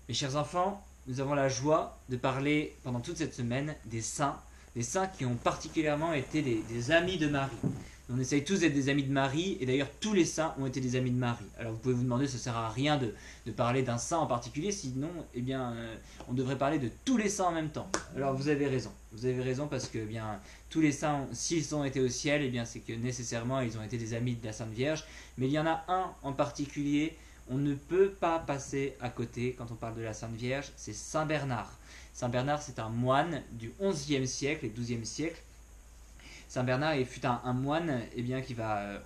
Mes chers enfants, nous avons la joie de parler pendant toute cette semaine des saints qui ont particulièrement été des amis de Marie. On essaye tous d'être des amis de Marie, et d'ailleurs tous les saints ont été des amis de Marie. Alors vous pouvez vous demander, ça ne sert à rien de parler d'un saint en particulier, sinon on devrait parler de tous les saints en même temps. Alors vous avez raison parce que tous les saints, s'ils ont été au ciel, c'est que nécessairement ils ont été des amis de la Sainte Vierge, mais il y en a un en particulier. On ne peut pas passer à côté quand on parle de la Sainte Vierge, c'est Saint Bernard. Saint Bernard, c'est un moine du XIe siècle et XIIe siècle. Saint Bernard fut un moine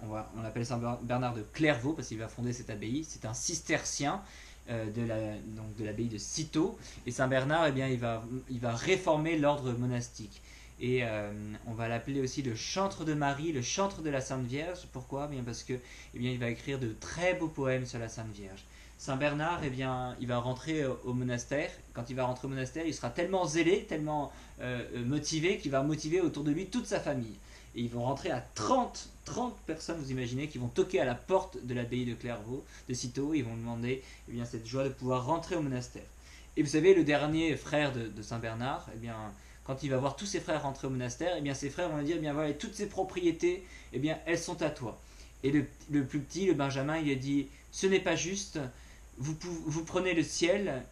on l'appelle Saint Bernard de Clairvaux parce qu'il va fonder cette abbaye. C'est un cistercien de l'abbaye de Cîteaux. Et Saint Bernard, il va réformer l'ordre monastique. Et on va l'appeler aussi le chantre de Marie, le chantre de la Sainte Vierge. Pourquoi ? Parce que il va écrire de très beaux poèmes sur la Sainte Vierge. Saint Bernard, il va rentrer au monastère. Quand il va rentrer au monastère, il sera tellement zélé, tellement motivé, qu'il va motiver autour de lui toute sa famille. Et ils vont rentrer à 30 personnes, vous imaginez, qui vont toquer à la porte de l'abbaye de Clairvaux, de Cîteaux. Ils vont demander cette joie de pouvoir rentrer au monastère. Et vous savez, le dernier frère de Saint Bernard, quand il va voir tous ses frères rentrer au monastère, ses frères vont lui dire, voilà, toutes ces propriétés, elles sont à toi. Et le plus petit, le Benjamin, il a dit, ce n'est pas juste, vous prenez le ciel,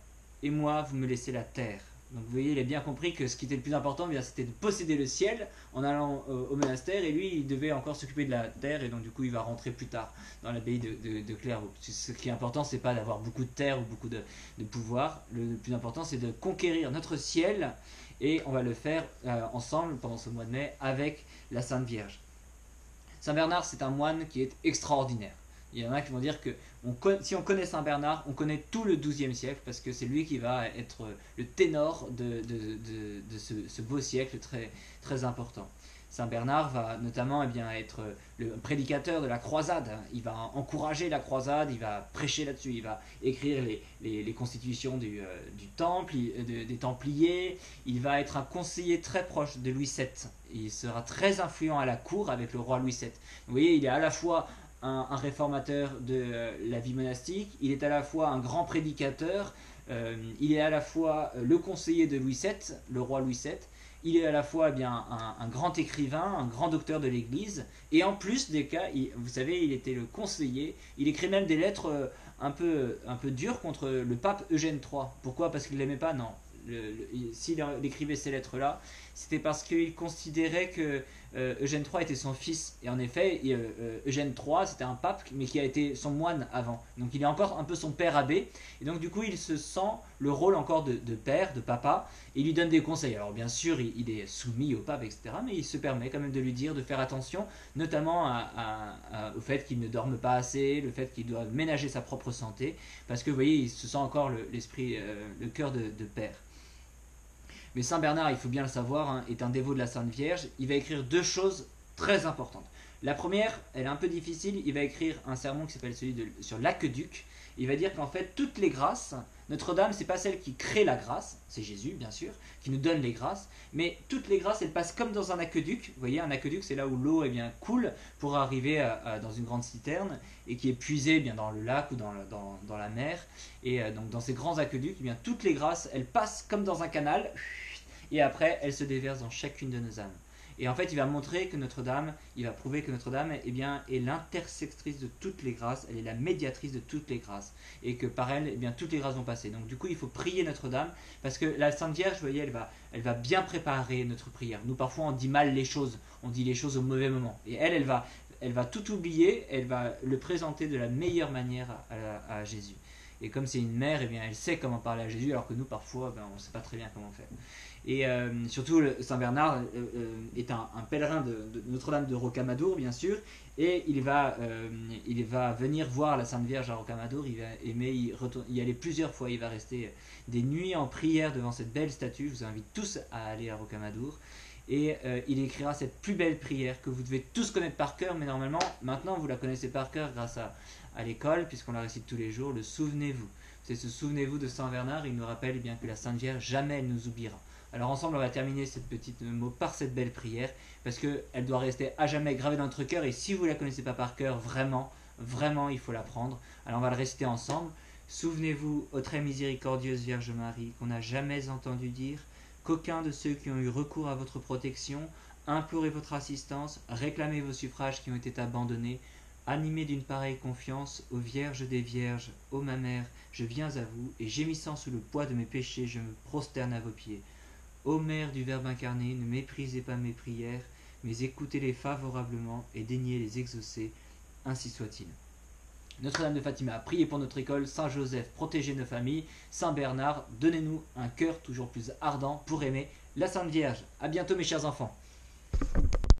et moi, vous me laissez la terre. Donc vous voyez, il a bien compris que ce qui était le plus important, c'était de posséder le ciel en allant au monastère, et lui, il devait encore s'occuper de la terre, et donc du coup, il va rentrer plus tard dans l'abbaye de Clairvaux. Ce qui est important, c'est pas d'avoir beaucoup de terre ou beaucoup de pouvoir. Le plus important, c'est de conquérir notre ciel, et on va le faire ensemble pendant ce mois de mai avec la Sainte Vierge. Saint Bernard, c'est un moine qui est extraordinaire. Il y en a qui vont dire que si on connaît Saint Bernard, on connaît tout le XIIe siècle, parce que c'est lui qui va être le ténor de ce beau siècle très, très important. Saint Bernard va notamment être le prédicateur de la croisade. Il va encourager la croisade, il va prêcher là-dessus, il va écrire les constitutions du temple, des Templiers. Il va être un conseiller très proche de Louis VII. Il sera très influent à la cour avec le roi Louis VII. Vous voyez, il est à la fois un réformateur de la vie monastique, il est à la fois un grand prédicateur, il est à la fois le conseiller de Louis VII, le roi Louis VII, il est à la fois un grand écrivain, un grand docteur de l'Église, et en plus des cas, vous savez, il était le conseiller, il écrit même des lettres un peu dures contre le pape Eugène III. Pourquoi ? Parce qu'il ne l'aimait pas ? Non. S'il écrivait ces lettres-là, c'était parce qu'il considérait que Eugène III était son fils. Et en effet, Eugène III, c'était un pape, mais qui a été son moine avant. Donc il est encore un peu son père abbé. Et donc du coup, il se sent le rôle encore de père, de papa, et il lui donne des conseils. Alors bien sûr, il est soumis au pape, etc. Mais il se permet quand même de lui dire de faire attention, notamment au fait qu'il ne dorme pas assez, le fait qu'il doit ménager sa propre santé, parce que vous voyez, il se sent encore l'esprit, le cœur de père. Mais Saint Bernard, il faut bien le savoir, est un dévot de la Sainte Vierge. Il va écrire deux choses très importantes. La première, elle est un peu difficile. Il va écrire un sermon qui s'appelle sur l'aqueduc. Il va dire qu'en fait, toutes les grâces, Notre-Dame, c'est pas celle qui crée la grâce, c'est Jésus, bien sûr, qui nous donne les grâces, mais toutes les grâces, elles passent comme dans un aqueduc. Vous voyez, un aqueduc, c'est là où l'eau coule pour arriver dans une grande citerne et qui est puisée dans le lac ou dans la mer. Et donc, dans ces grands aqueducs, toutes les grâces, elles passent comme dans un canal, et après, elles se déversent dans chacune de nos âmes. Et en fait, il va montrer que Notre-Dame, il va prouver que Notre-Dame est l'intersectrice de toutes les grâces, elle est la médiatrice de toutes les grâces. Et que par elle, toutes les grâces vont passer. Donc du coup, il faut prier Notre-Dame, parce que la Sainte Vierge, vous voyez, elle va bien préparer notre prière. Nous, parfois, on dit mal les choses, on dit les choses au mauvais moment. Et elle va tout oublier, elle va le présenter de la meilleure manière à Jésus. Et comme c'est une mère, elle sait comment parler à Jésus, alors que nous, parfois, on ne sait pas très bien comment faire. Et surtout, Saint Bernard est un pèlerin de Notre-Dame de Rocamadour, bien sûr, et il va venir voir la Sainte Vierge à Rocamadour, il va aimer y aller plusieurs fois, il va rester des nuits en prière devant cette belle statue. Je vous invite tous à aller à Rocamadour. Et il écrira cette plus belle prière que vous devez tous connaître par cœur, mais normalement, maintenant, vous la connaissez par cœur grâce à l'école, puisqu'on la récite tous les jours, le Souvenez-vous. C'est ce Souvenez-vous de Saint Bernard, il nous rappelle que la Sainte Vierge, jamais elle nous oubliera. Alors ensemble, on va terminer cette petite mot par cette belle prière, parce qu'elle doit rester à jamais gravée dans notre cœur, et si vous ne la connaissez pas par cœur, vraiment, vraiment, il faut l'apprendre. Alors on va le réciter ensemble. Souvenez-vous, ô très miséricordieuse Vierge Marie, qu'on n'a jamais entendu dire qu'aucun de ceux qui ont eu recours à votre protection, imploré votre assistance, réclamé vos suffrages qui ont été abandonnés, animé d'une pareille confiance, ô Vierge des Vierges, ô ma mère, je viens à vous, et gémissant sous le poids de mes péchés, je me prosterne à vos pieds. Ô Mère du Verbe incarné, ne méprisez pas mes prières, mais écoutez-les favorablement et daignez les exaucer, ainsi soit-il. Notre-Dame de Fatima, priez pour notre école. Saint Joseph, protégez nos familles. Saint Bernard, donnez-nous un cœur toujours plus ardent pour aimer la Sainte Vierge. A bientôt mes chers enfants.